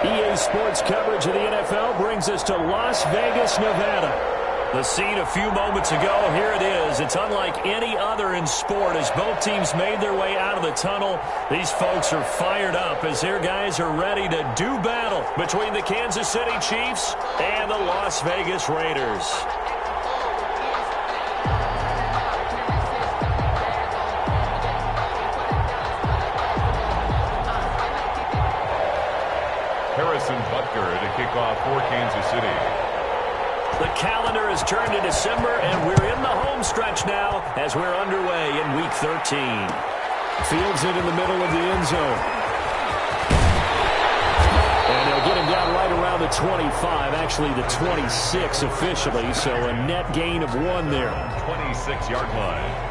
EA Sports coverage of the NFL brings us to Las Vegas, Nevada. The scene a few moments ago, here it is. It's unlike any other in sport as both teams made their way out of the tunnel. These folks are fired up as their guys are ready to do battle between the Kansas City Chiefs and the Las Vegas Raiders. Harrison Butker to kick off for Kansas City. The calendar has turned to December, and we're in the home stretch now as we're underway in Week 13. Fields it in the middle of the end zone. And they'll get him down right around the 25, actually the 26 officially, so a net gain of 1 there. 26-yard line.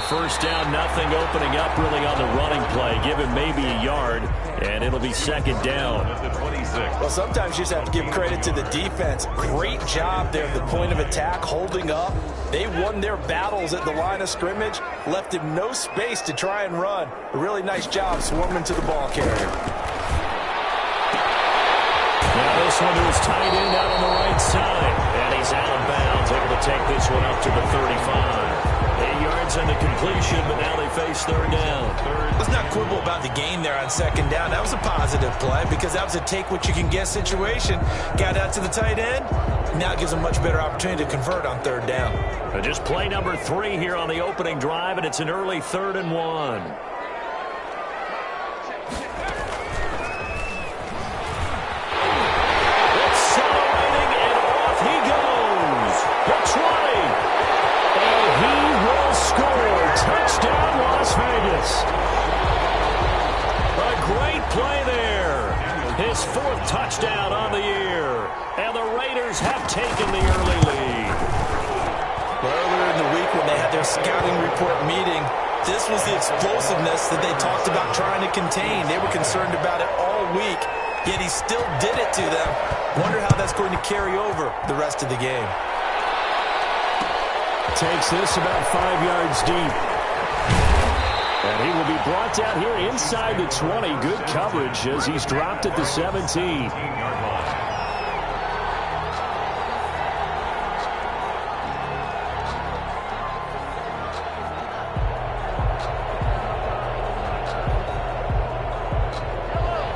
First down, nothing opening up really on the running play. Give him maybe a yard, and it'll be second down. Well, sometimes you just have to give credit to the defense. Great job there at the point of attack, holding up. They won their battles at the line of scrimmage, left him no space to try and run. A really nice job swarming to the ball carrier. Now this one to his tight end out on the right side. And he's out of bounds, able to take this one up to the 35. 8 yards on the completion, but now they face third down. Let's not quibble about the gain there on second down. That was a positive play because that was a take-what-you-can-get situation. Got out to the tight end. Now it gives them a much better opportunity to convert on third down. Just play number 3 here on the opening drive, and it's an early 3rd and 1. Accelerating, and off he goes. The 20. Touchdown, Las Vegas. A great play there. His 4th touchdown on the year. And the Raiders have taken the early lead. Earlier in the week when they had their scouting report meeting, this was the explosiveness that they talked about trying to contain. They were concerned about it all week, yet he still did it to them. Wonder how that's going to carry over the rest of the game. Takes this about 5 yards deep. And he will be brought down here inside the 20. Good coverage as he's dropped at the 17.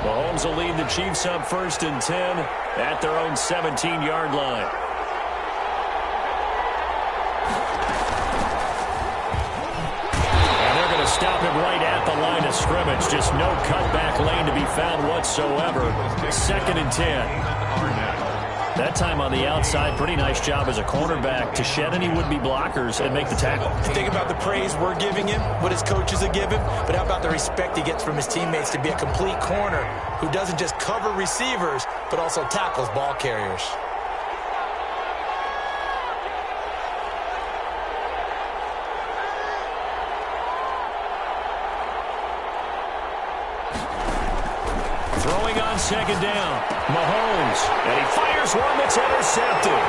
Mahomes will lead the Chiefs up 1st and 10 at their own 17-yard line. Stop him right at the line of scrimmage. Just no cutback lane to be found whatsoever. 2nd and 10. That time on the outside, pretty nice job as a cornerback to shed any would-be blockers and make the tackle. Think about the praise we're giving him, what his coaches are giving, but how about the respect he gets from his teammates to be a complete corner who doesn't just cover receivers, but also tackles ball carriers. Second down, Mahomes, and he fires one that's intercepted.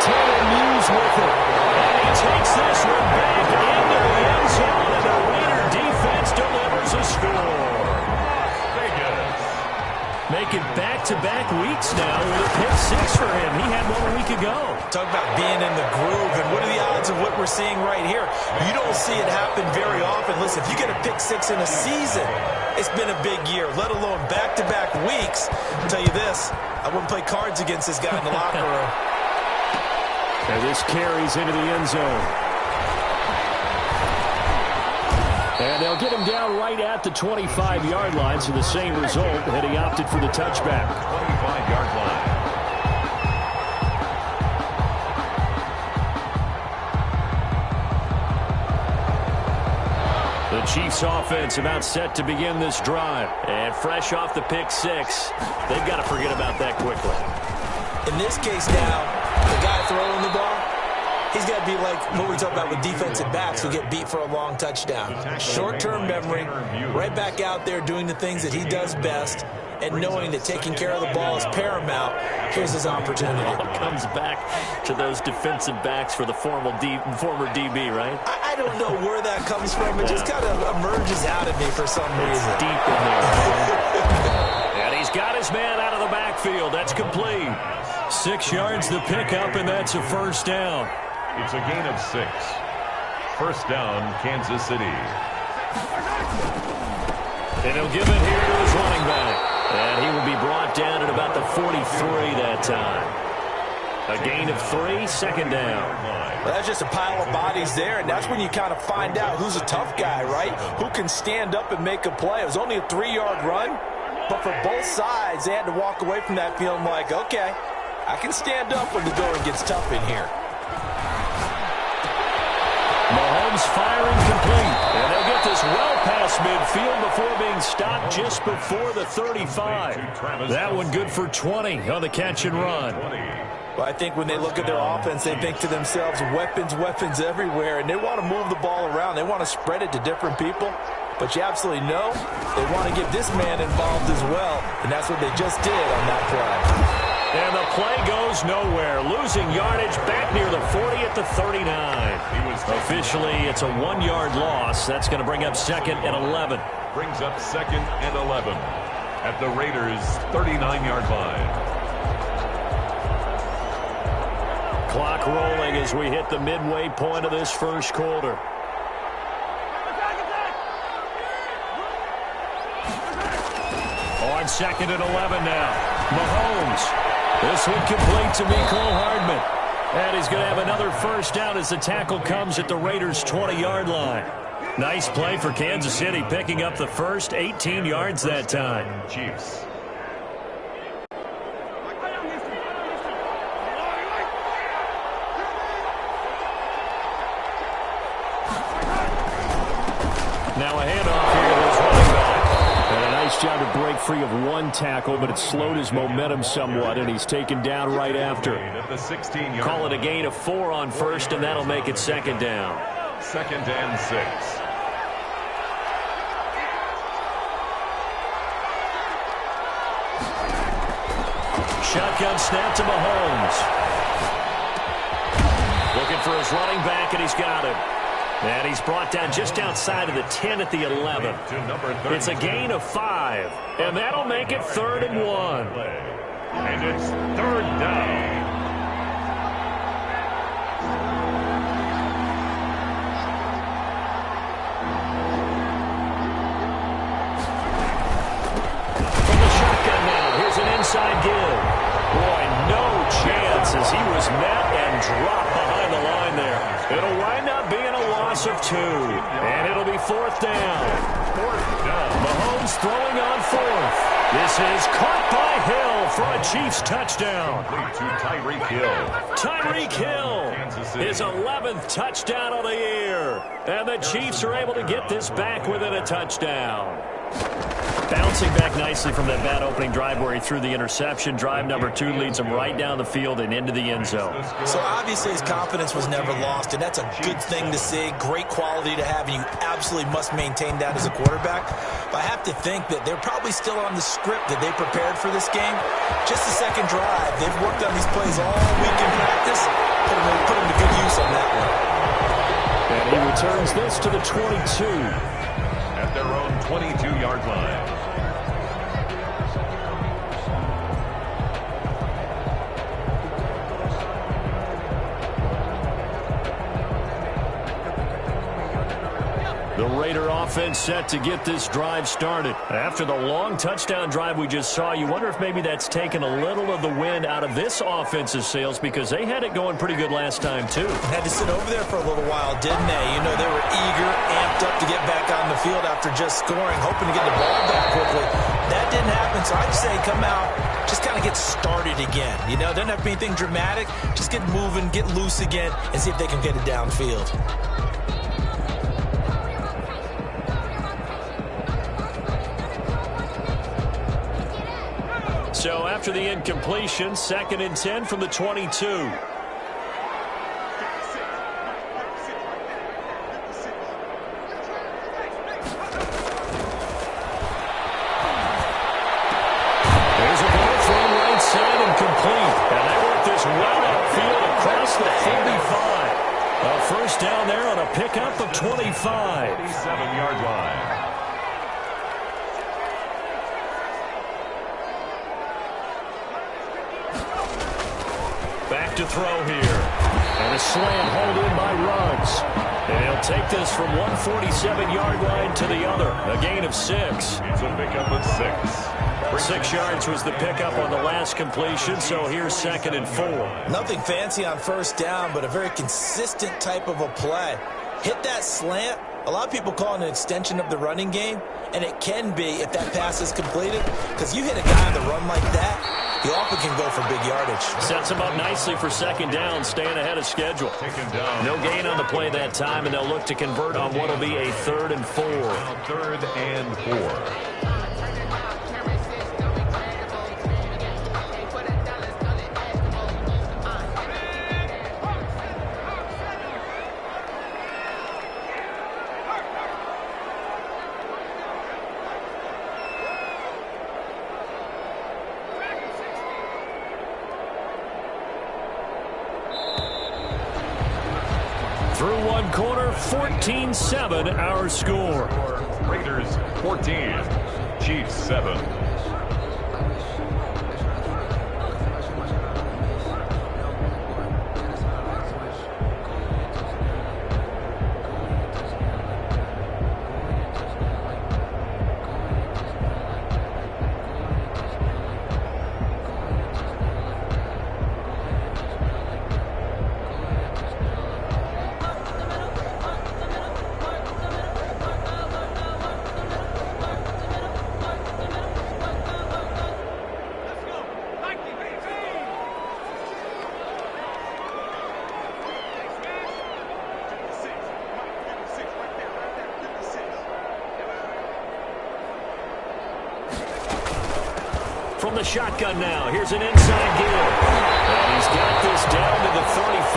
Taylor Muse with it, and he takes this one back into the end zone, and the Raider defense delivers a score. Making back-to-back weeks now with a pick 6 for him. He had one a week ago. Talk about being in the groove, and what are the odds of what we're seeing right here? You don't see it happen very often. Listen, if you get a pick 6 in a season, it's been a big year, let alone back-to-back weeks. I'll tell you this, I wouldn't play cards against this guy in the locker room. And this carries into the end zone. And they'll get him down right at the 25-yard line, so the same result, and he opted for the touchback. 25-yard line. Chiefs offense about set to begin this drive. And fresh off the pick six, they've got to forget about that quickly. In this case now, the guy throwing the ball, he's got to be like what we talk about with defensive backs who get beat for a long touchdown. Short-term memory, right back out there doing the things that he does best, and knowing that taking care of the ball is paramount. Here's his opportunity. It all comes back to those defensive backs for the former DB, right? I don't know where that comes from. It just kind of emerges out of me for some reason. It's deep in there. And he's got his man out of the backfield. That's complete. 6 yards the pickup, and that's a first down. It's a gain of 6. First down, Kansas City. And he'll give it here to his running back. And he will be brought down at about the 43 that time. A gain of 3, second down. Well, that's just a pile of bodies there, and that's when you kind of find out who's a tough guy, right? Who can stand up and make a play. It was only a 3-yard run, but for both sides, they had to walk away from that feeling like, okay, I can stand up when the going gets tough in here. Mahomes firing complete. And they'll get this well past midfield before being stopped just before the 35. That one good for 20 on the catch and run. Well, I think when they look at their offense, they think to themselves, weapons, weapons everywhere, and they want to move the ball around. They want to spread it to different people. But you absolutely know they want to get this man involved as well, and that's what they just did on that play. And the play goes nowhere. Losing yardage back near the 40 at the 39. Officially, it's a 1-yard loss. That's going to bring up second and 11. Brings up second and 11 at the Raiders' 39-yard line. Clock rolling as we hit the midway point of this first quarter. On second and 11 now. Mahomes. This one complete to Mecole Hardman. And he's going to have another first down as the tackle comes at the Raiders' 20-yard line. Nice play for Kansas City, picking up the first 18 yards that time. Chiefs. Now a handoff here to his running back. And a nice job to break free of one tackle, but it slowed his momentum somewhat, and he's taken down right after. Call it a gain of 4 on first, and that'll make it second down. Second and 6. Shotgun snap to Mahomes. Looking for his running back, and he's got him. And he's brought down just outside of the 10 at the 11. It's a gain of 5, and that'll make it 3rd and 1. And it's 3rd down. From the shotgun now, here's an inside give. Boy, no chance as he was met and dropped behind the line there. It'll wind up being a loss of 2, and it'll be 4th down. Mahomes throwing on 4th. This is caught by Hill for a Chiefs touchdown. To Tyreek Hill. Tyreek Hill, his 11th touchdown of the year. And the Chiefs are able to get this back within a touchdown. Bouncing back nicely from that bad opening drive where he threw the interception. Drive number 2 leads him right down the field and into the end zone. So obviously his confidence was never lost, and that's a good thing to see. Great quality to have, and you absolutely must maintain that as a quarterback. But I have to think that they're probably still on the script that they prepared for this game. Just the second drive. They've worked on these plays all week in practice. Put them to good use on that one. And he returns this to the 22. At their own 22-yard line. The Raider offense set to get this drive started. After the long touchdown drive we just saw, you wonder if maybe that's taken a little of the wind out of this offensive sails because they had it going pretty good last time, too. Had to sit over there for a little while, didn't they? You know, they were eager, amped up to get back on the field after just scoring, hoping to get the ball back quickly. That didn't happen, so I'd say come out, just kind of get started again. You know, doesn't have to be anything dramatic. Just get moving, get loose again, and see if they can get it downfield. So after the incompletion, 2nd and 10 from the 22. First down there on a pickup of 25. 87-yard line. Back to throw here. And a slant hauled in by Ruggs. And he'll take this from 147-yard line to the other. A gain of 6. It's a pickup of 6. 6 yards was the pickup on the last completion, so here's 2nd and 4. Nothing fancy on first down, but a very consistent type of a play. Hit that slant. A lot of people call it an extension of the running game, and it can be if that pass is completed, because you hit a guy on the run like that, he often can go for big yardage. Sets him up nicely for 2nd down, staying ahead of schedule. No gain on the play that time, and they'll look to convert on what will be a 3rd and 4. 3rd and 4. Through one quarter, 14-7 our score. Raiders 14, Chiefs 7. From the shotgun now, here's an inside give. And he's got this down to the 35.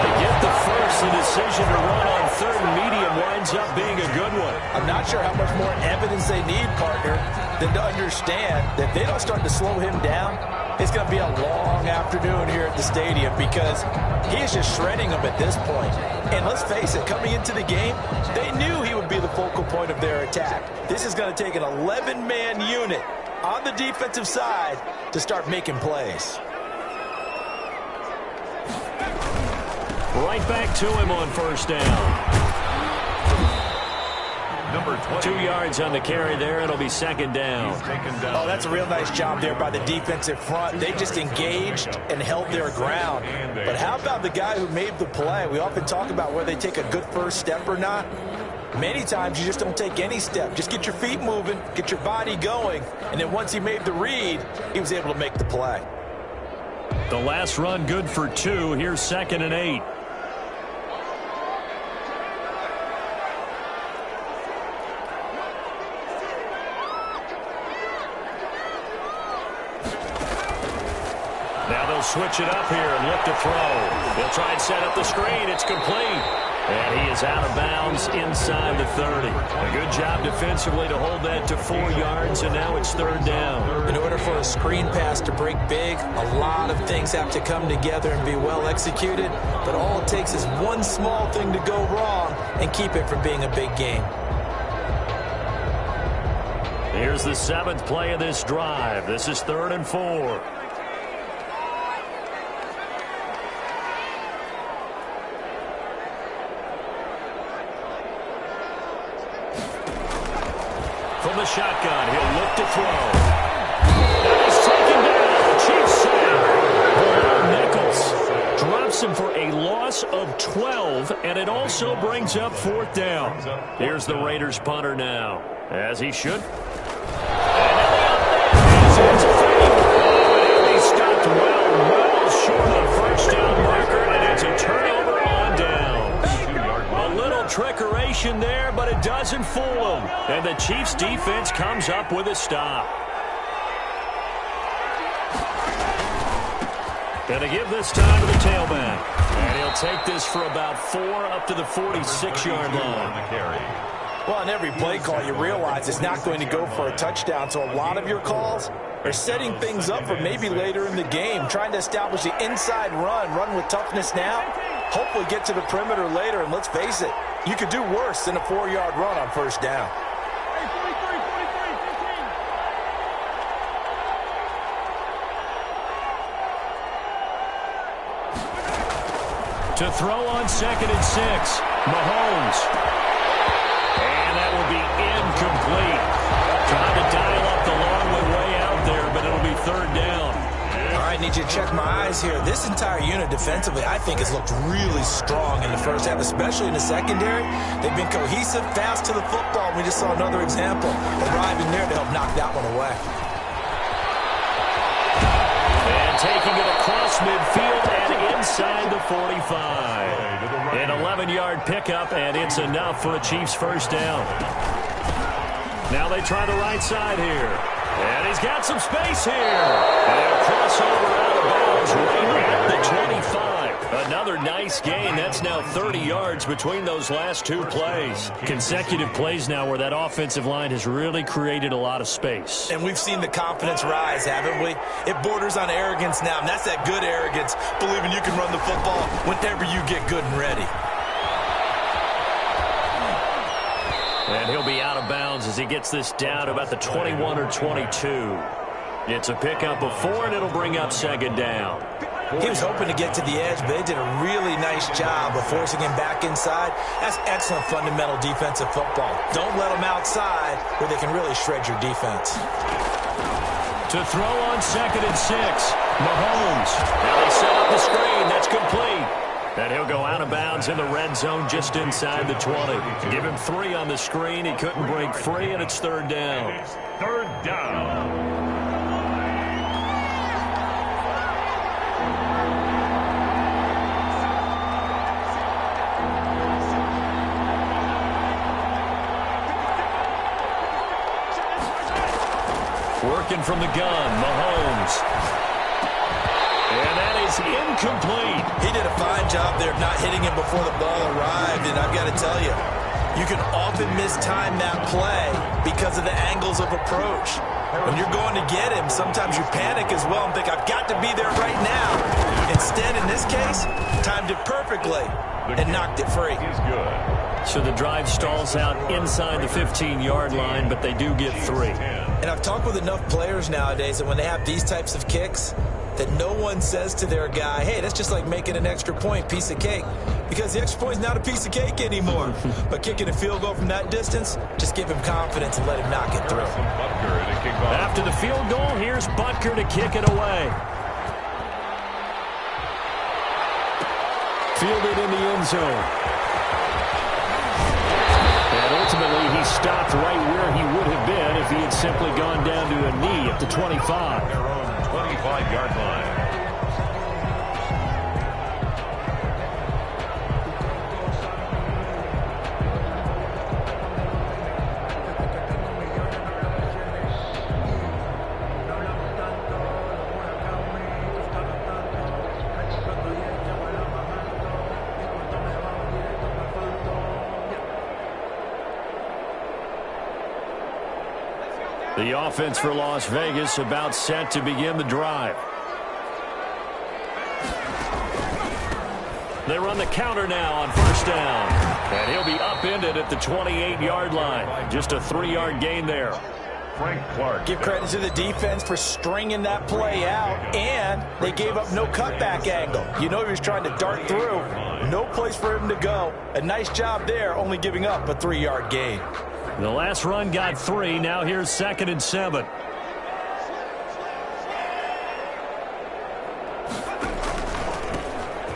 They get the first. The decision to run on 3rd and medium winds up being a good one. I'm not sure how much more evidence they need, partner, than to understand that if they don't start to slow him down, it's going to be a long afternoon here at the stadium because he is just shredding them at this point. And let's face it, coming into the game, they knew he would be the focal point of their attack. This is going to take an 11-man unit on the defensive side to start making plays. Right back to him on first down. Number 20. 2 yards on the carry there. It'll be 2nd down. Oh, that's a real nice job there by the defensive front. They just engaged and held their ground. But how about the guy who made the play? We often talk about whether they take a good first step or not. Many times you just don't take any step. Just get your feet moving, get your body going, and then once he made the read, he was able to make the play. The last run good for 2. Here's 2nd and 8. Now they'll switch it up here and look to throw. They'll try and set up the screen. It's complete. And he is out of bounds inside the 30. A good job defensively to hold that to 4 yards, and now it's 3rd down. In order for a screen pass to break big, a lot of things have to come together and be well executed. But all it takes is one small thing to go wrong and keep it from being a big game. Here's the 7th play of this drive. This is 3rd and 4. From the shotgun, he'll look to throw. And he's taken down. Chiefs sack. Nichols drops him for a loss of 12, and it also brings up 4th down. Here's the Raiders punter now, as he should. And he stopped well short of first down marker, and it's a turnover on down. A little trickeration there, but it doesn't fool him. And the Chiefs defense comes up with a stop. And they give this time to the tailback. And he'll take this for about 4 up to the 46-yard line. Well, in every play call, you realize it's not going to go for a touchdown. So a lot of your calls are setting things up for maybe later in the game, trying to establish the inside run with toughness now, hopefully get to the perimeter later. And let's face it, you could do worse than a 4-yard run on first down. To throw on 2nd and 6, Mahomes. And that will be incomplete. Trying to dial up the long way out there, but it'll be 3rd down. All right, need you to check my eyes here. This entire unit defensively, I think, has looked really strong in the first half, especially in the secondary. They've been cohesive, fast to the football. We just saw another example arriving there to help knock that one away. And taking it across midfield and inside the 45. An 11-yard pickup, and it's enough for a Chiefs first down. Now they try the right side here. And he's got some space here. And a crossover out of bounds right at the 25. Another nice gain. That's now 30 yards between those last 2 plays. Consecutive plays now where that offensive line has really created a lot of space. And we've seen the confidence rise, haven't we? It borders on arrogance now, and that's that good arrogance, believing you can run the football whenever you get good and ready. And he'll be out of bounds as he gets this down to about the 21 or 22. It's a pickup of 4, and it'll bring up 2nd down. He was hoping to get to the edge, but they did a really nice job of forcing him back inside. That's excellent fundamental defensive football. Don't let them outside where they can really shred your defense. To throw on 2nd and 6, Mahomes. Now they set up the screen. That's complete. And he'll go out of bounds in the red zone just inside the 20. Give him 3 on the screen. He couldn't break free, and it's 3rd down. It's 3rd down. Working from the gun, Mahomes. And that is incomplete. He did a fine job there of not hitting him before the ball arrived, and I've got to tell you, you can often mistime that play because of the angles of approach. When you're going to get him, sometimes you panic as well and think, I've got to be there right now. Instead, in this case, timed it perfectly and knocked it free. He's good. So the drive stalls out inside the 15-yard line, but they do get 3. And I've talked with enough players nowadays that when they have these types of kicks, that no one says to their guy, hey, that's just like making an extra point, piece of cake. Because the extra point is not a piece of cake anymore. But kicking a field goal from that distance, just give him confidence and let him knock it through. After the field goal, here's Butker to kick it away. Fielded in the end zone. And ultimately, he stopped right where he would have been if he had simply gone down to a knee at the 25. Their own 25-yard line. The offense for Las Vegas about set to begin the drive. They run the counter now on first down. And he'll be upended at the 28-yard line. Just a 3-yard gain there. Frank Clark. Give credit to the defense for stringing that play out, and they gave up no cutback angle. You know he was trying to dart through. No place for him to go. A nice job there, only giving up a 3-yard gain. The last run got 3. Now here's 2nd and 7.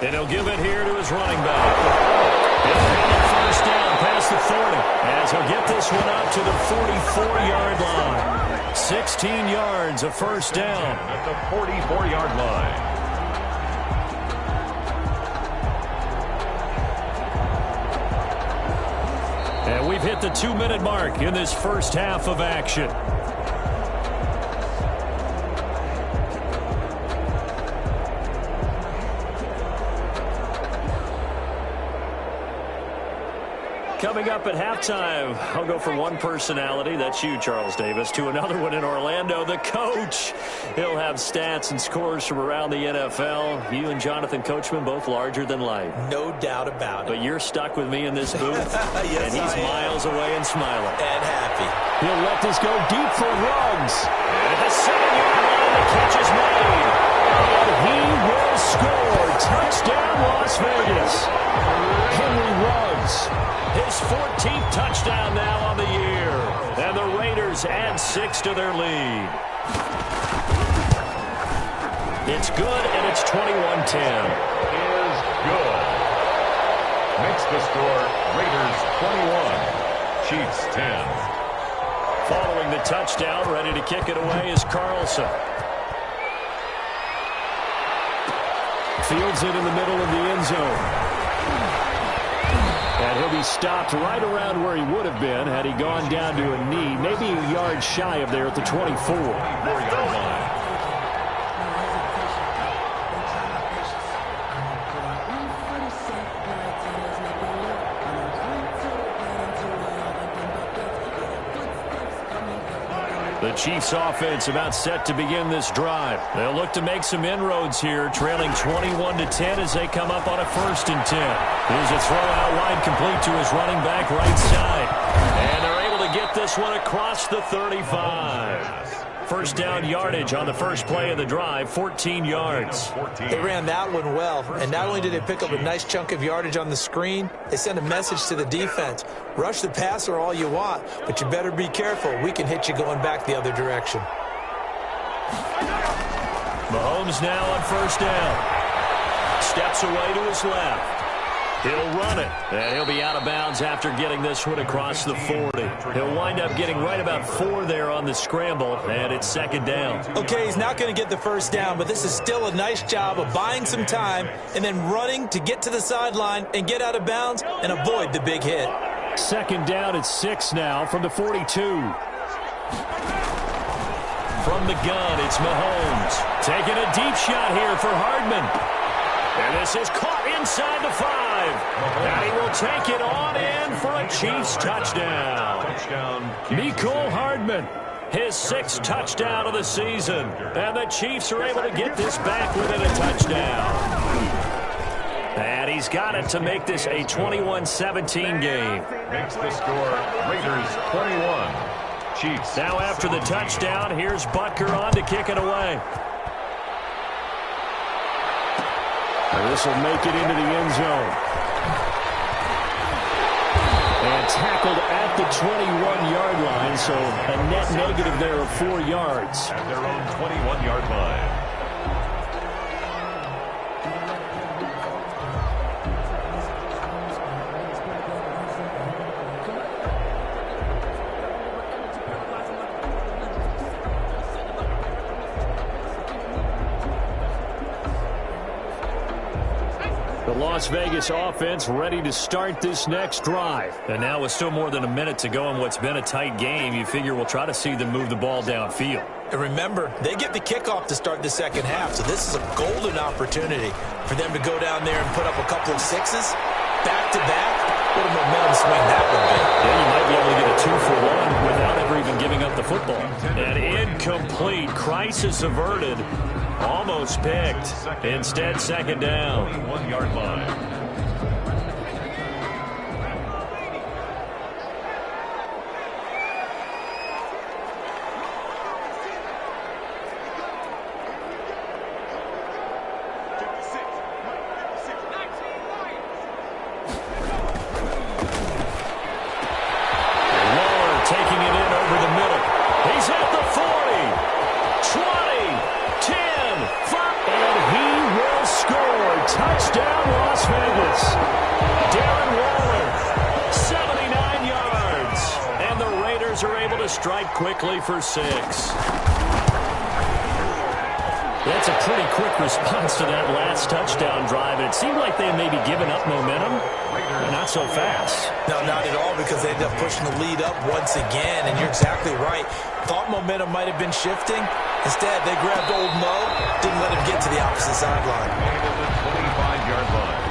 And he'll give it here to his running back. And first down past the 40. As he'll get this one up to the 44-yard line. 16 yards of first down. At the 44-yard line. And we've hit the 2-minute mark in this first half of action. Coming up at halftime, I'll go from one personality, that's you, Charles Davis, to another one in Orlando, the coach. He'll have stats and scores from around the NFL. You and Jonathan Coachman, both larger than life. No doubt about it. But you're stuck with me in this booth, yes, and he's miles away and smiling. And happy. He'll let this go deep for Ruggs. And at the 7-yard line, the catch is made. And he will score. Touchdown, Las Vegas. Henry Ruggs. His 14th touchdown now on the year. And the Raiders add 6 to their lead. It's good, and it's 21-10. Is good. Makes the score Raiders 21, Chiefs 10. Following the touchdown, ready to kick it away is Carlson. Fields it in the middle of the end zone. And he'll be stopped right around where he would have been had he gone down to a knee, maybe a yard shy of there at the 24. 4-yard line. The Chiefs offense about set to begin this drive. They'll look to make some inroads here, trailing 21-10 as they come up on a 1st and 10. Here's a throw out wide, complete to his running back right side. And they're able to get this one across the 35. First down yardage on the first play of the drive, 14 yards. They ran that one well, and not only did they pick up a nice chunk of yardage on the screen, they sent a message to the defense. Rush the passer all you want, but you better be careful. We can hit you going back the other direction. Mahomes now on first down. Steps away to his left. He'll run it, and he'll be out of bounds after getting this one across the 40. He'll wind up getting right about 4 there on the scramble, and it's 2nd down. Okay, he's not going to get the first down, but this is still a nice job of buying some time and then running to get to the sideline and get out of bounds and avoid the big hit. 2nd down at 6 now from the 42. From the gun, it's Mahomes. Taking a deep shot here for Hardman. And this is caught inside the 5. And he will take it on in for a Chiefs touchdown. Mecole Hardman, his 6th touchdown of the season. And the Chiefs are able to get this back within a touchdown. And he's got it to make this a 21-17 game. Makes the score Raiders 21, Chiefs. Now after the touchdown, here's Butker on to kick it away. This will make it into the end zone. And tackled at the 21-yard line, so a net negative there of 4 yards. At their own 21-yard line. Las Vegas offense ready to start this next drive. And now with still more than a minute to go in what's been a tight game, you figure we'll try to see them move the ball downfield. And remember, they get the kickoff to start the second half, so this is a golden opportunity for them to go down there and put up a couple of 6s back-to-back. What a momentum swing that would be. Yeah, you might be able to get a 2-for-1 without ever even giving up the football. And incomplete. Crisis averted. Almost picked. Instead, 2nd down. 1-yard line. Strike quickly for 6. That's a pretty quick response to that last touchdown drive. And it seemed like they had maybe given up momentum. Not so fast. No, not at all, because they ended up pushing the lead up once again. And you're exactly right. Thought momentum might have been shifting. Instead, they grabbed old Mo, didn't let him get to the opposite sideline. And at the 25-yard line,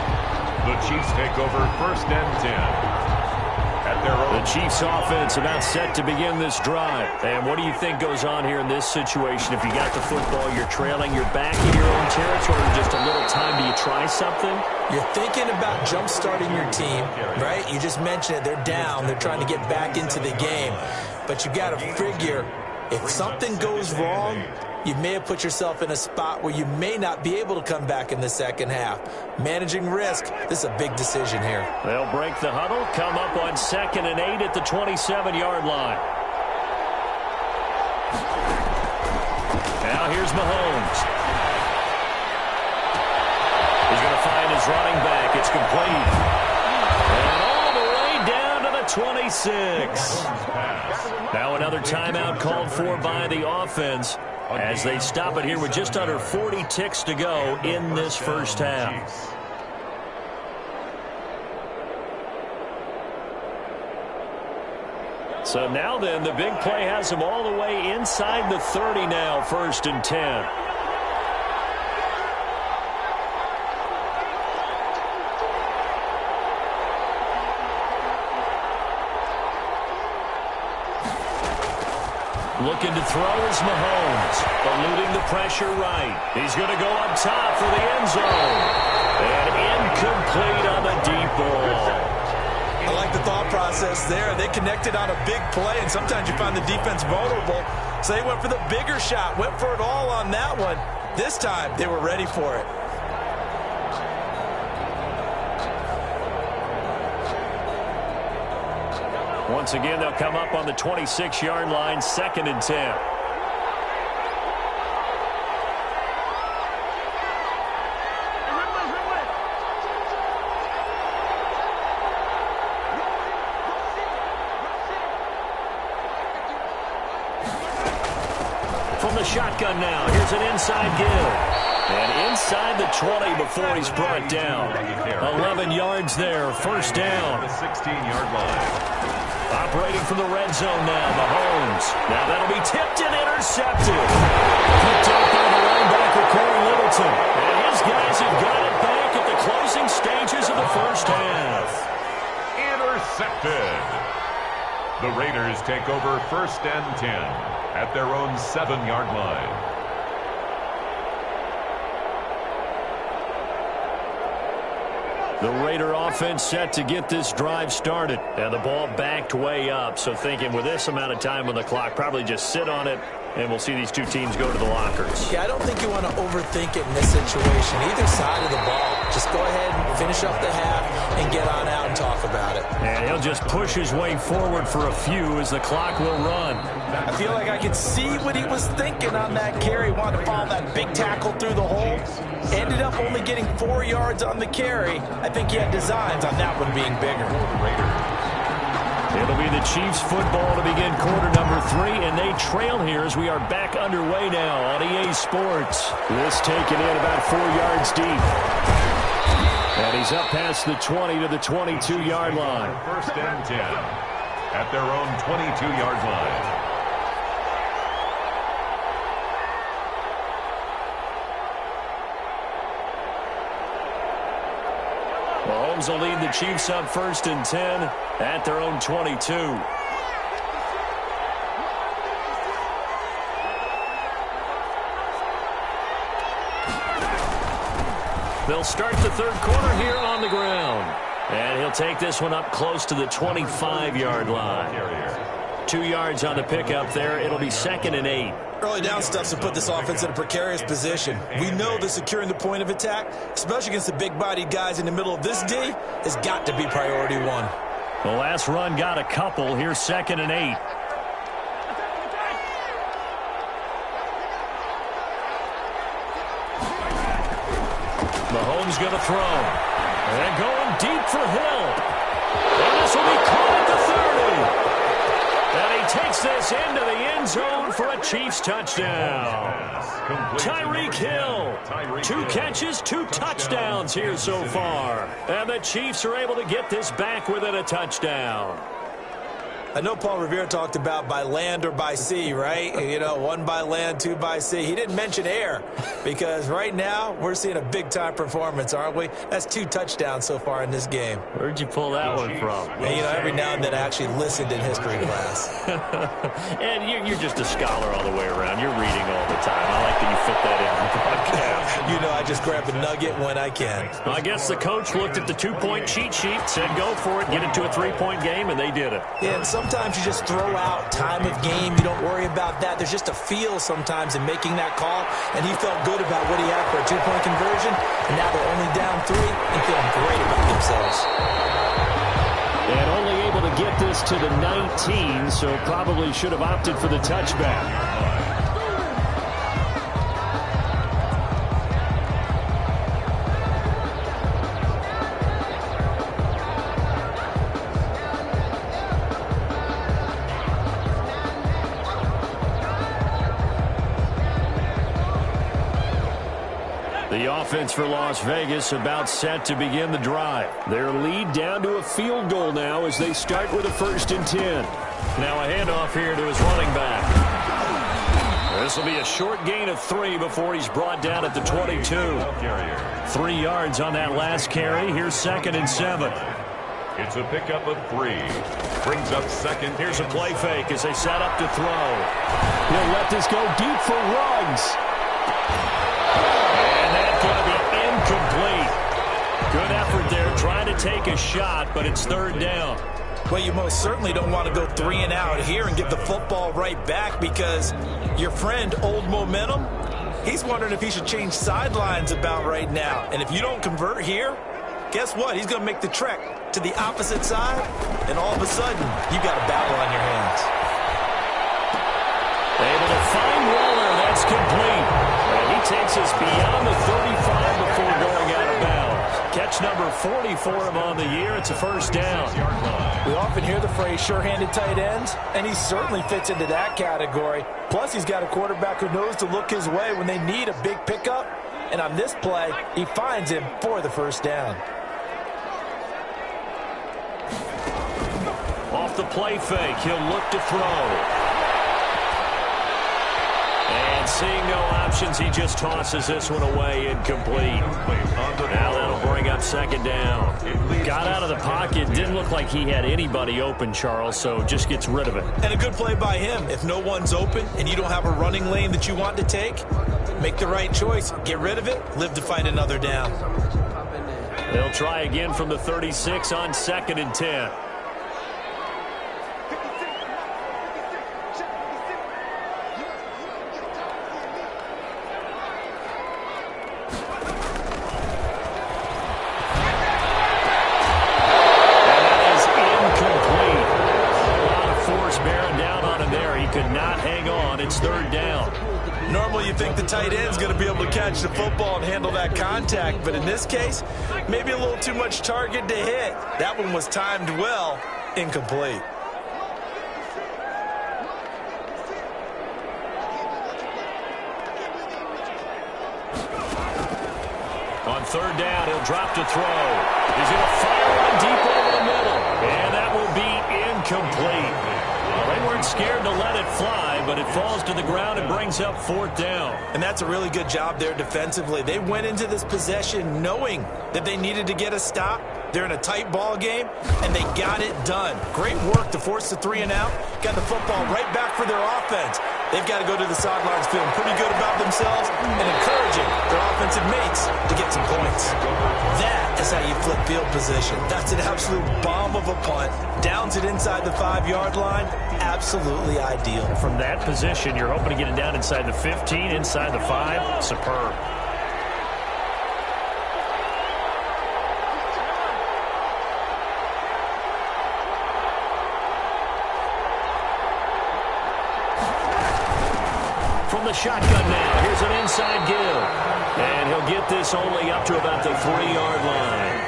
the Chiefs take over 1st and 10. at their own. The Chiefs offense about set to begin this drive. And what do you think goes on here in this situation? If you got the football, you're trailing, you're back in your own territory, just a little time, do you try something? You're thinking about jump-starting your team, right? You just mentioned it. They're down. They're trying to get back into the game. But you got to figure, if something goes wrong, you may have put yourself in a spot where you may not be able to come back in the second half. Managing risk, this is a big decision here. They'll break the huddle, come up on 2nd and 8 at the 27-yard line. Now here's Mahomes. He's going to find his running back. It's complete. And all the way down to the 26. Now another timeout called for by the offense as they stop it here with just under 40 ticks to go in this first half. So now then, the big play has them all the way inside the 30 now, 1st and 10. Looking to throw is Mahomes, eluding the pressure right. He's going to go up top for the end zone. And incomplete on the deep ball. I like the thought process there. They connected on a big play, and sometimes you find the defense vulnerable. So they went for the bigger shot, went for it all on that one. This time, they were ready for it. Once again, they'll come up on the 26-yard line, 2nd and 10. From the shotgun now, here's an inside give. And inside the 20 before he's brought down. 11 yards there, 1st down. The 16-yard line. Operating from the red zone now, Mahomes. Now that'll be tipped and intercepted. Picked up by the linebacker, Corey Littleton. And his guys have got it back at the closing stages of the first half. Intercepted. The Raiders take over 1st and 10 at their own 7-yard line. The Raider offense set to get this drive started. And the ball backed way up. So thinking with this amount of time on the clock, probably just sit on it, and we'll see these two teams go to the lockers. Yeah, I don't think you want to overthink it in this situation. Either side of the ball. Just go ahead and finish up the half and get on out and talk about it. And he'll just push his way forward for a few as the clock will run. I feel like I could see what he was thinking on that carry. Wanted to follow that big tackle through the hole. Ended up only getting 4 yards on the carry. I think he had designs on that one being bigger. It'll be the Chiefs football to begin quarter number 3, and they trail here as we are back underway now on EA Sports. This taken in about 4 yards deep. And he's up past the 20 to the 22-yard line. 1st and 10 at their own 22-yard line. Mahomes will lead the Chiefs up 1st and 10 at their own 22. They'll start the 3rd quarter here on the ground. And he'll take this one up close to the 25-yard line. 2 yards on the pickup there. It'll be 2nd and 8. Early down stuff's to put this offense in a precarious position. We know that securing the point of attack, especially against the big-bodied guys in the middle of this D, has got to be priority 1. The last run got a couple. Here's 2nd and 8. Mahomes going to throw. And going deep for Hill. And this will be caught at the 30. And he takes this into the end zone for a Chiefs touchdown. Tyreek Hill. 2 catches, 2 touchdowns here so far. And the Chiefs are able to get this back within a touchdown. I know Paul Revere talked about by land or by sea, right? You know, one by land, two by sea. He didn't mention air because right now we're seeing a big-time performance, aren't we? That's 2 touchdowns so far in this game. Where'd you pull that one from? And, you know, every now and then I actually listened in history class. And you're just a scholar all the way around. You're reading all the time. I like that you fit that in the podcast. You know, I just grab a nugget when I can. Well, I guess the coach looked at the 2-point cheat sheet, said go for it, get it to a 3-point game, and they did it. Yeah, and sometimes you just throw out time of game. You don't worry about that. There's just a feel sometimes in making that call, and he felt good about what he had for a 2-point conversion, and now they're only down 3 and feeling great about themselves. And only able to get this to the 19, so probably should have opted for the touchback. The offense for Las Vegas about set to begin the drive. Their lead down to a field goal now as they start with a 1st and 10. Now a handoff here to his running back. This will be a short gain of 3 before he's brought down at the 22. 3 yards on that last carry. Here's 2nd and 7. It's a pickup of 3. Brings up 2nd. Here's a play fake as they set up to throw. He'll let this go deep for Ruggs. Going to be incomplete. Good effort there trying to take a shot, but it's 3rd down. Well, you most certainly don't want to go 3 and out here and give the football right back because your friend, Old Momentum, he's wondering if he should change sidelines about right now. And if you don't convert here, guess what? He's going to make the trek to the opposite side, and all of a sudden, you've got a battle on your hands. Able to find Waller. That's complete. And he takes us beyond the 35 before going out of bounds. Catch number 40 for him on the year. It's a 1st down. We often hear the phrase sure-handed tight ends, and he certainly fits into that category. Plus, he's got a quarterback who knows to look his way when they need a big pickup. And on this play, he finds him for the 1st down. Off the play fake, he'll look to throw. And seeing no options, he just tosses this one away, incomplete. Now that'll bring up 2nd down. Got out of the pocket, didn't look like he had anybody open, Charles, so just gets rid of it. And a good play by him. If no one's open and you don't have a running lane that you want to take, make the right choice. Get rid of it, live to find another down. They'll try again from the 36 on 2nd and 10. It's 3rd down. Normally you think the tight end's going to be able to catch the football and handle that contact, but in this case, maybe a little too much target to hit. That one was timed well, incomplete. On 3rd down, he'll drop to throw. He's going to fire one deep over the middle, and that will be incomplete. Well, they weren't scared to let it fly, but it falls to the ground and brings up 4th down. And that's a really good job there defensively. They went into this possession knowing that they needed to get a stop. They're in a tight ball game, and they got it done. Great work to force the 3 and out. Got the football right back for their offense. They've got to go to the sidelines feeling pretty good about themselves and encouraging their offensive mates to get some points. That is how you flip field position. That's an absolute bomb of a punt. Downs it inside the 5-yard line. Absolutely ideal. From that position, you're hoping to get it down inside the 15, inside the 5. Superb. From the shotgun now, here's an inside give. And he'll get this only up to about the 3-yard line.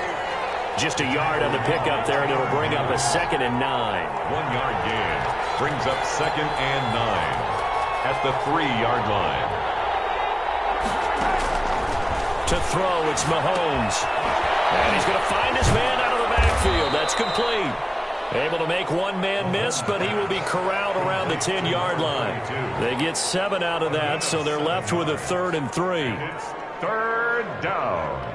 Just a yard on the pickup there, and it'll bring up a 2nd and 9. 1-yard gain. Brings up 2nd and 9 at the 3-yard line. To throw, it's Mahomes. And he's going to find his man out of the backfield. That's complete. Able to make one man miss, but he will be corralled around the 10-yard line. They get 7 out of that, so they're left with a 3rd and 3. It's 3rd down.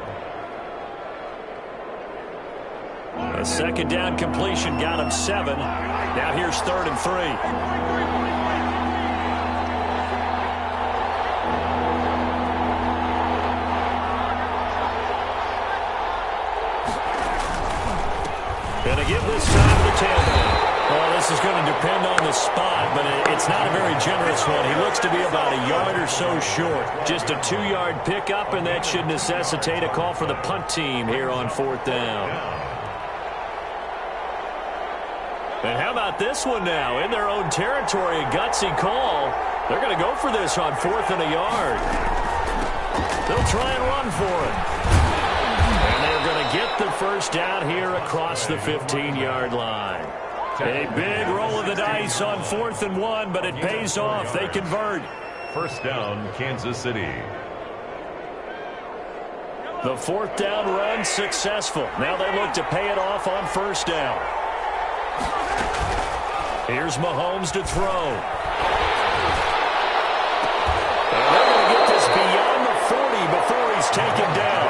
A 2nd down completion got him 7. Now here's 3rd and 3. Going to give this time to the tailback. Well, this is going to depend on the spot, but it's not a very generous one. He looks to be about a yard or so short. Just a 2-yard pickup, and that should necessitate a call for the punt team here on 4th down. And how about this one now? In their own territory, a gutsy call. They're going to go for this on 4th and a yard. They'll try and run for it. And they're going to get the 1st down here across the 15-yard line. A big roll of the dice on 4th and 1, but it pays off. They convert. 1st down, Kansas City. The 4th down run successful. Now they look to pay it off on 1st down. Here's Mahomes to throw. And they're going to get this beyond the 40 before he's taken down.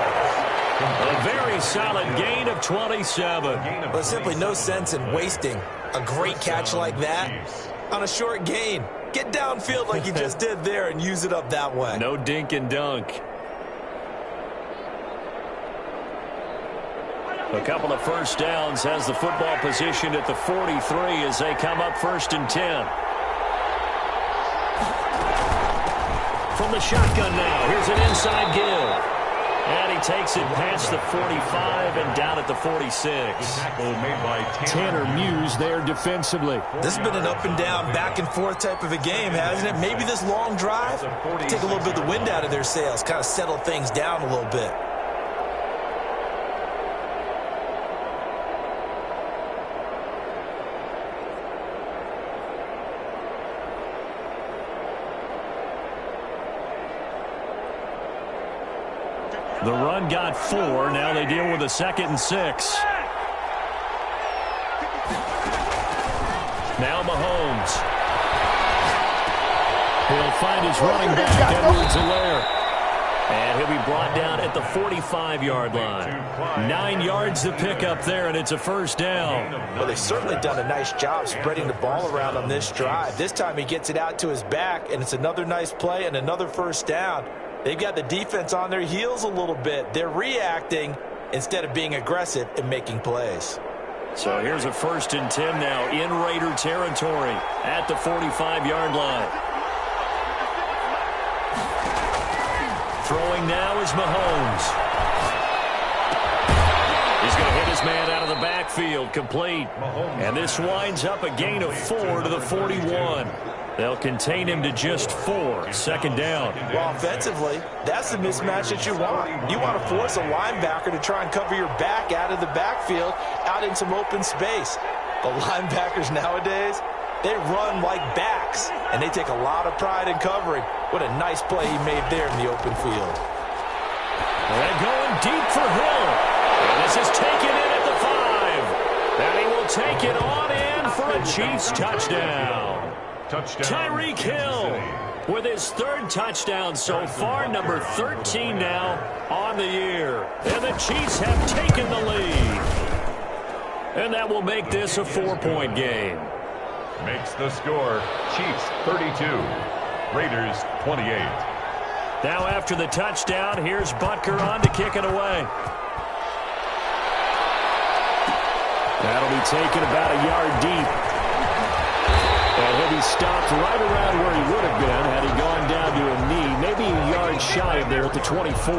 A very solid gain of 27. There's simply no sense in wasting a great catch like that on a short gain. Get downfield like you just did there and use it up that way. No dink and dunk. A couple of 1st downs has the football positioned at the 43 as they come up 1st and 10. From the shotgun now, here's an inside give. And he takes it past the 45 and down at the 46. Tanner Muse there defensively. This has been an up and down, back and forth type of a game, hasn't it? Maybe this long drive, take a little bit of the wind out of their sails, kind of settle things down a little bit. The run got 4. Now they deal with a 2nd and 6. Now Mahomes. He'll find his running back, Edwards-Helaire. And he'll be brought down at the 45-yard line. 9 yards to pick up there, and it's a 1st down. Well, they've certainly done a nice job spreading the ball around on this drive. This time he gets it out to his back, and it's another nice play and another 1st down. They've got the defense on their heels a little bit. They're reacting instead of being aggressive and making plays. So here's a 1st and 10 now in Raider territory at the 45-yard line. Throwing now is Mahomes. He's going to hit his man out of the backfield, complete. And this winds up a gain of 4 to the 41. They'll contain him to just 4. 2nd down. Well, offensively, that's the mismatch that you want. You want to force a linebacker to try and cover your back out of the backfield, out in some open space. The linebackers nowadays, they run like backs, and they take a lot of pride in covering. What a nice play he made there in the open field. And going deep for Hill. And this is taken in at the 5. And he will take it on in for a Chiefs touchdown. Tyreek Hill with his 3rd touchdown so far, number 13 now on the year. And the Chiefs have taken the lead. And that will make this a 4-point game. Makes the score Chiefs 32, Raiders 28. Now after the touchdown, here's Butker on to kick it away. That'll be taken about a yard deep. And he'll be stopped right around where he would have been had he gone down to a knee, maybe a yard shy of there at the 24.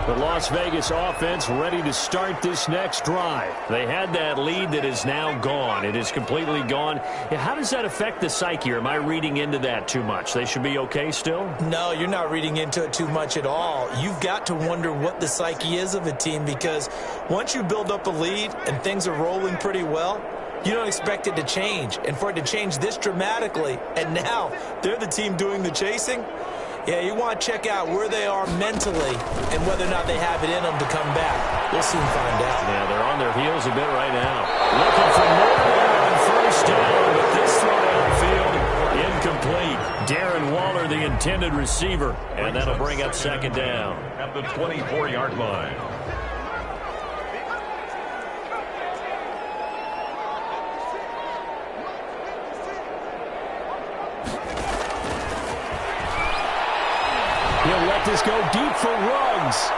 The Las Vegas offense ready to start this next drive. They had that lead that is now gone. It is completely gone. How does that affect the psyche? Or am I reading into that too much? They should be okay still? No, you're not reading into it too much at all. You've got to wonder what the psyche is of a team, because once you build up a lead and things are rolling pretty well, you don't expect it to change. And for it to change this dramatically, and now they're the team doing the chasing, Yeah, you want to check out where they are mentally and whether or not they have it in them to come back. We'll soon find out. Yeah, they're on their heels a bit right now. Looking for more there on first down, but this throw downfield, incomplete. Darren Waller, the intended receiver, and that'll bring up second down. At the 24-yard line. He'll let this go deep for Ruggs.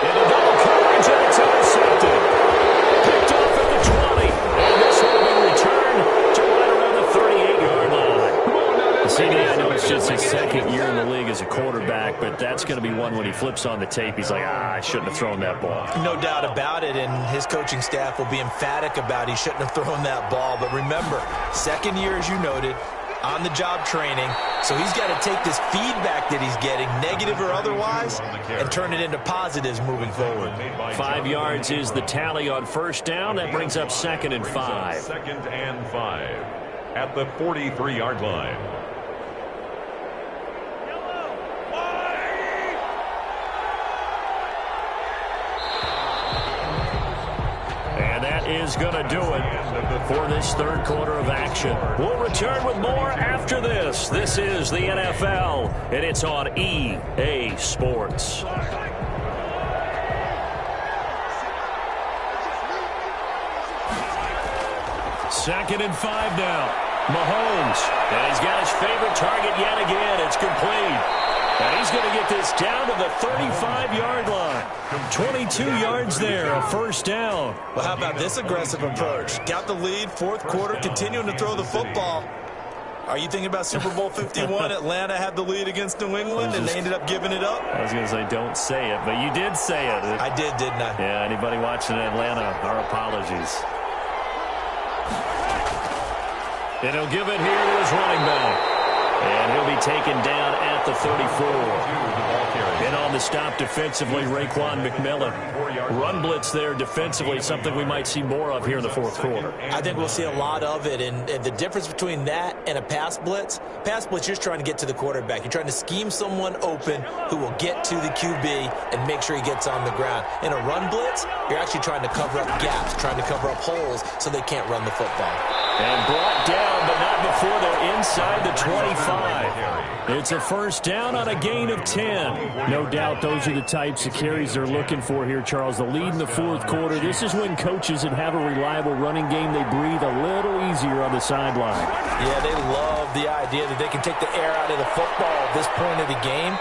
And a double coverage, and it's intercepted. Picked off at the 20. And this will be returned to right around the 38-yard line. CD, I know it's just his second year in the league as a quarterback, but that's going to be one when he flips on the tape. He's like, I shouldn't have thrown that ball. No doubt about it, and his coaching staff will be emphatic about he shouldn't have thrown that ball. But remember, second year, as you noted, on-the-job training, so he's got to take this feedback that he's getting, negative or otherwise, and turn it into positives moving forward. 5 yards is the tally on first down. That brings up 2nd and 5. 2nd and 5 at the 43-yard line. And that is going to do it for this third quarter of action. We'll return with more after this. This is the NFL, and it's on EA Sports. 2nd and 5 now. Mahomes, and he's got his favorite target yet again. It's complete. And he's going to get this down to the 35-yard line. 22 yards there, a first down. Well, how about this aggressive approach? Got the lead, fourth quarter, continuing to throw the football. Are you thinking about Super Bowl 51? Atlanta had the lead against New England, and they ended up giving it up? I was going to say, don't say it, but you did say it. I did, didn't I? Yeah, anybody watching Atlanta, our apologies. And he'll give it here to his running back. And he'll be taken down at the 34. And on the stop defensively, Raekwon McMillan. Run blitz there defensively, something we might see more of here in the fourth quarter. I think we'll see a lot of it. And the difference between that and a pass blitz, you're just trying to get to the quarterback. You're trying to scheme someone open who will get to the QB and make sure he gets on the ground. In a run blitz, you're actually trying to cover up gaps, trying to cover up holes so they can't run the football. And brought down, but not before they're inside the 25. It's a first down on a gain of 10. No doubt those are the types of carries they're looking for here, Charles. The lead in the fourth quarter. This is when coaches that have a reliable running game, they breathe a little easier on the sideline. Yeah, they love the idea that they can take the air out of the football at this point of the game.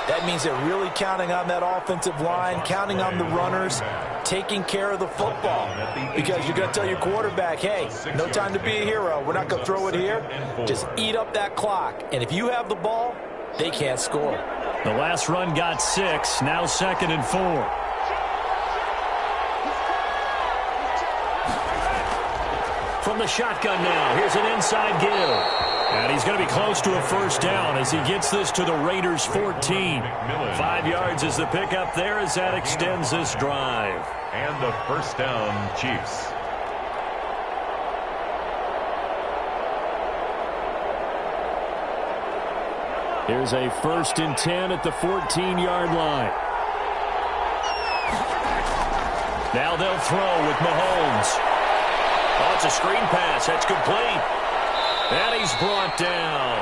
That means they're really counting on that offensive line, counting on the runners, taking care of the football. Because you're going to tell your quarterback, hey, no time to be a hero. We're not going to throw it here. Just eat up that clock. And if you have the ball, they can't score. The last run got 6. Now 2nd and 4. From the shotgun now, here's an inside give. And he's going to be close to a first down as he gets this to the Raiders' 14. 5 yards is the pickup there as that extends this drive. And the first down, Chiefs. Here's a 1st and 10 at the 14-yard line. Now they'll throw with Mahomes. Oh, it's a screen pass. That's complete. And he's brought down.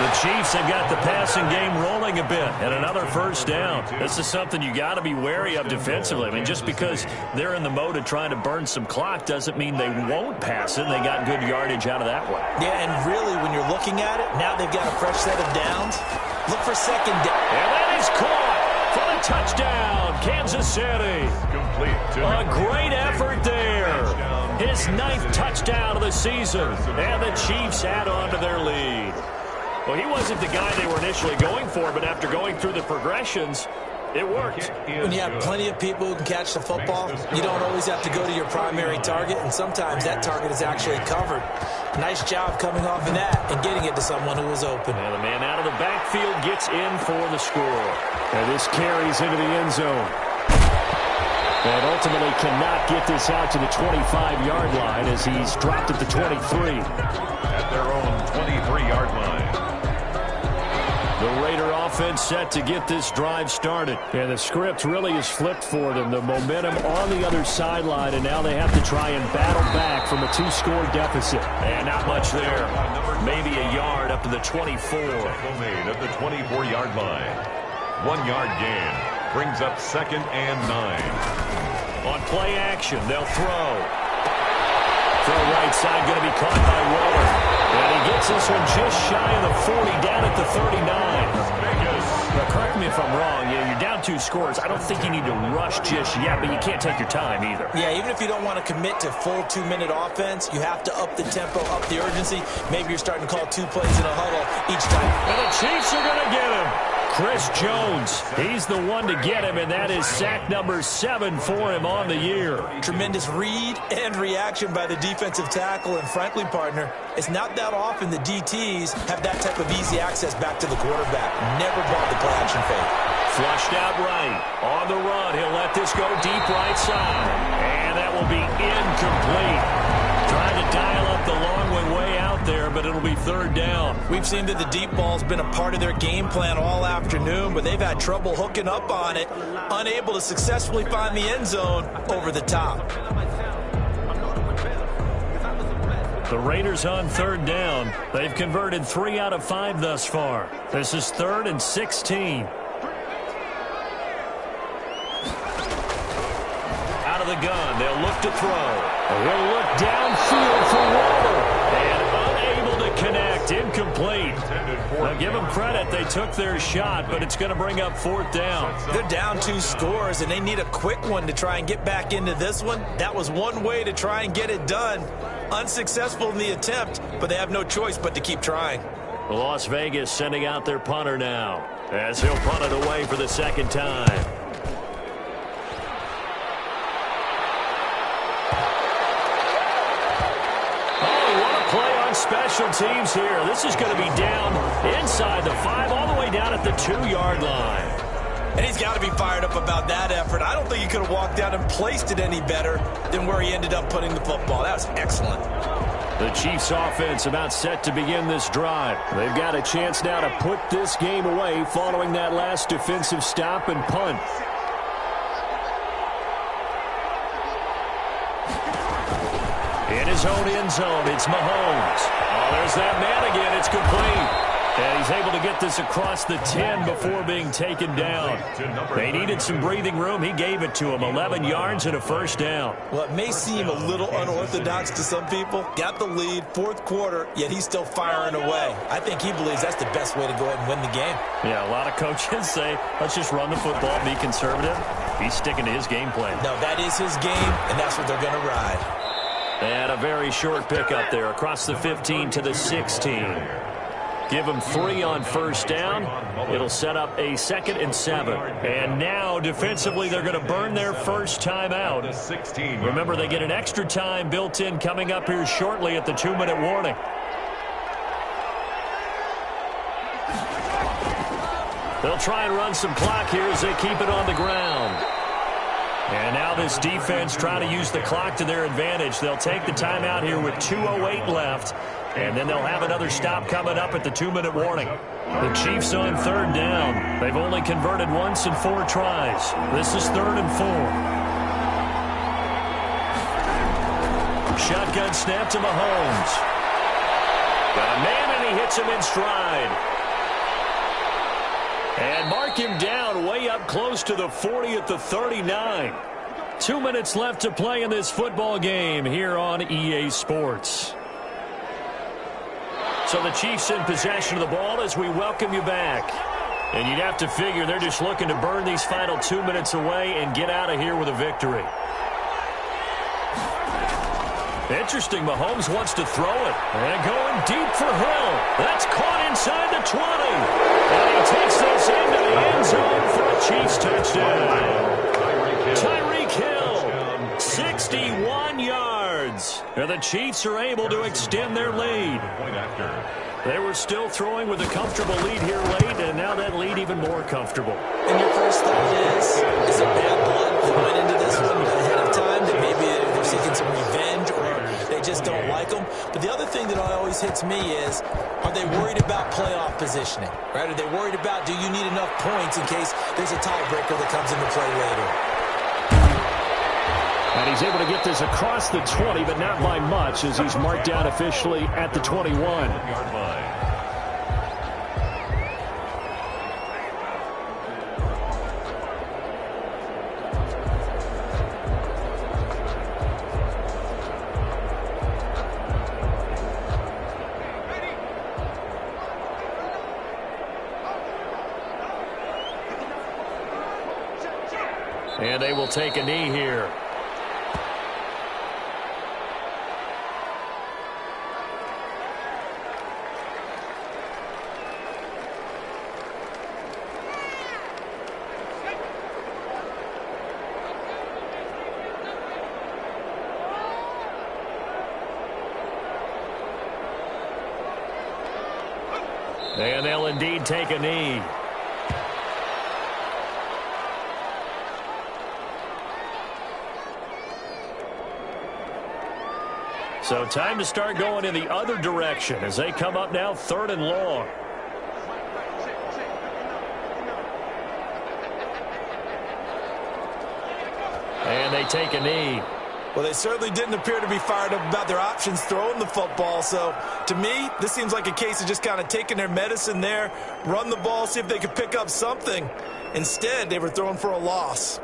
The Chiefs have got the passing game rolling a bit, and another first down. This is something you got to be wary of defensively. I mean, just because they're in the mode of trying to burn some clock doesn't mean they won't pass it. They got good yardage out of that one. Yeah, and really, when you're looking at it, now they've got a fresh set of downs. Look for second down. And that is caught for the touchdown, Kansas City. Complete. A great effort there. His 9th touchdown of the season, and the Chiefs add on to their lead. Well, he wasn't the guy they were initially going for, but after going through the progressions, it worked. When you have plenty of people who can catch the football, you don't always have to go to your primary target, and sometimes that target is actually covered. Nice job coming off of that and getting it to someone who was open. And the man out of the backfield gets in for the score. And this carries into the end zone. And ultimately cannot get this out to the 25-yard line as he's dropped at the 23. At their own 23-yard line. The Raider offense set to get this drive started. And the script really is flipped for them. The momentum on the other sideline, and now they have to try and battle back from a 2-score deficit. And not much there. Maybe a yard up to the 24. Made at the 24-yard line. 1-yard gain brings up 2nd and 9. On play action, they'll throw. Throw right side, going to be caught by Waller. And he gets this one just shy of the 40, down at the 39. Now, correct me if I'm wrong. Yeah, you're down 2 scores. I don't think you need to rush just yet, but you can't take your time either. Yeah, even if you don't want to commit to full 2-minute offense, you have to up the tempo, up the urgency. Maybe you're starting to call 2 plays in a huddle each time. And the Chiefs are going to get him. Chris Jones, he's the one to get him, and that is sack number 7 for him on the year. Tremendous read and reaction by the defensive tackle, and frankly, partner, it's not that often the DTs have that type of easy access back to the quarterback. Never bought the play action fake. Flushed out right. On the run, he'll let this go deep right side. And that will be incomplete. Trying to dial up the long way out there, but it'll be 3rd down. We've seen that the deep ball's been a part of their game plan all afternoon, but they've had trouble hooking up on it, unable to successfully find the end zone over the top. The Raiders on 3rd down. They've converted 3 out of 5 thus far. This is 3rd and 16. Out of the gun, they'll look to throw. He'll look downfield for Waller. And unable to connect. Incomplete. Now, give them credit. They took their shot, but it's going to bring up 4th down. They're down 2 scores, and they need a quick one to try and get back into this one. That was one way to try and get it done. Unsuccessful in the attempt, but they have no choice but to keep trying. Las Vegas sending out their punter now, as he'll punt it away for the 2nd time. Special teams here. This is going to be down inside the 5, all the way down at the 2-yard line. And he's got to be fired up about that effort. I don't think he could have walked down and placed it any better than where he ended up putting the football. That was excellent. The Chiefs offense about set to begin this drive. They've got a chance now to put this game away following that last defensive stop and punt. In his own end zone, it's Mahomes. Oh, there's that man again. It's complete. And he's able to get this across the 10 before being taken down. They needed some breathing room. He gave it to him. 11 yards and a 1st down. Well, it may seem a little unorthodox to some people. Got the lead, 4th quarter, yet he's still firing away. I think he believes that's the best way to go ahead and win the game. Yeah, a lot of coaches say, let's just run the football, be conservative. He's sticking to his game plan. No, that is his game, and that's what they're going to ride. And a very short pickup there across the 15 to the 16. Give them 3 on 1st down. It'll set up a 2nd and 7. And now, defensively, they're going to burn their first time out. Remember, they get an extra time built in coming up here shortly at the 2-minute warning. They'll try and run some clock here as they keep it on the ground. And now this defense trying to use the clock to their advantage. They'll take the timeout here with 2:08 left. And then they'll have another stop coming up at the 2-minute warning. The Chiefs on 3rd down. They've only converted once in 4 tries. This is 3rd and 4. Shotgun snap to Mahomes. Got a man, and he hits him in stride. And mark him down way up close to the 40 at the 39. 2 minutes left to play in this football game here on EA Sports. So the Chiefs in possession of the ball as we welcome you back. And you'd have to figure they're just looking to burn these final 2 minutes away and get out of here with a victory. Interesting, Mahomes wants to throw it. And going deep for Hill. That's caught inside the 20. And he takes this into the end zone for a Chiefs touchdown. Tyreek Hill, 61 yards. And the Chiefs are able to extend their lead. They were still throwing with a comfortable lead here late, and now that lead even more comfortable. And your first thought is it bad blood that went into this one ahead of time? That maybe there's seeking some revenge or they just don't like them. But the other thing that always hits me is, are they worried about playoff positioning? Right? Are they worried about, do you need enough points in case there's a tiebreaker that comes into play later? And he's able to get this across the 20, but not by much, as he's marked down officially at the 21-yard line. And they will take a knee here. And they'll indeed take a knee. So time to start going in the other direction as they come up now 3rd and long. And they take a knee. Well, they certainly didn't appear to be fired up about their options throwing the football. So, to me, this seems like a case of just kind of taking their medicine there, run the ball, see if they could pick up something. Instead, they were throwing for a loss.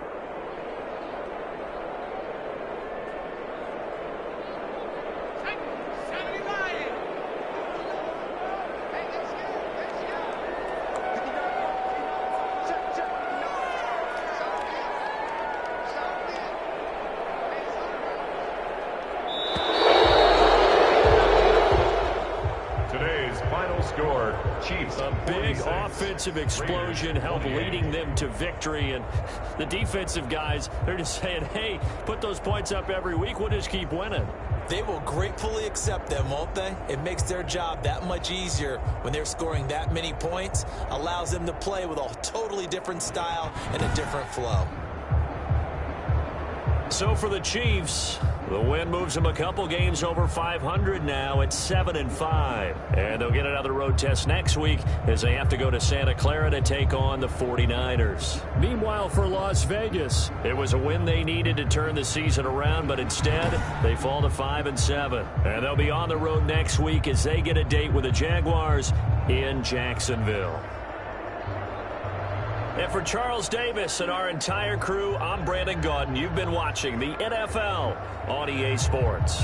A big offensive explosion helped leading them to victory. And the defensive guys, they're just saying, hey, put those points up every week. We'll just keep winning. They will gratefully accept them, won't they? It makes their job that much easier when they're scoring that many points. Allows them to play with a totally different style and a different flow. So for the Chiefs, the win moves them a couple games over 500 now at 7-5. And they'll get another road test next week as they have to go to Santa Clara to take on the 49ers. Meanwhile, for Las Vegas, it was a win they needed to turn the season around, but instead they fall to 5-7. And they'll be on the road next week as they get a date with the Jaguars in Jacksonville. And for Charles Davis and our entire crew, I'm Brandon Gaudin. You've been watching the NFL on EA Sports.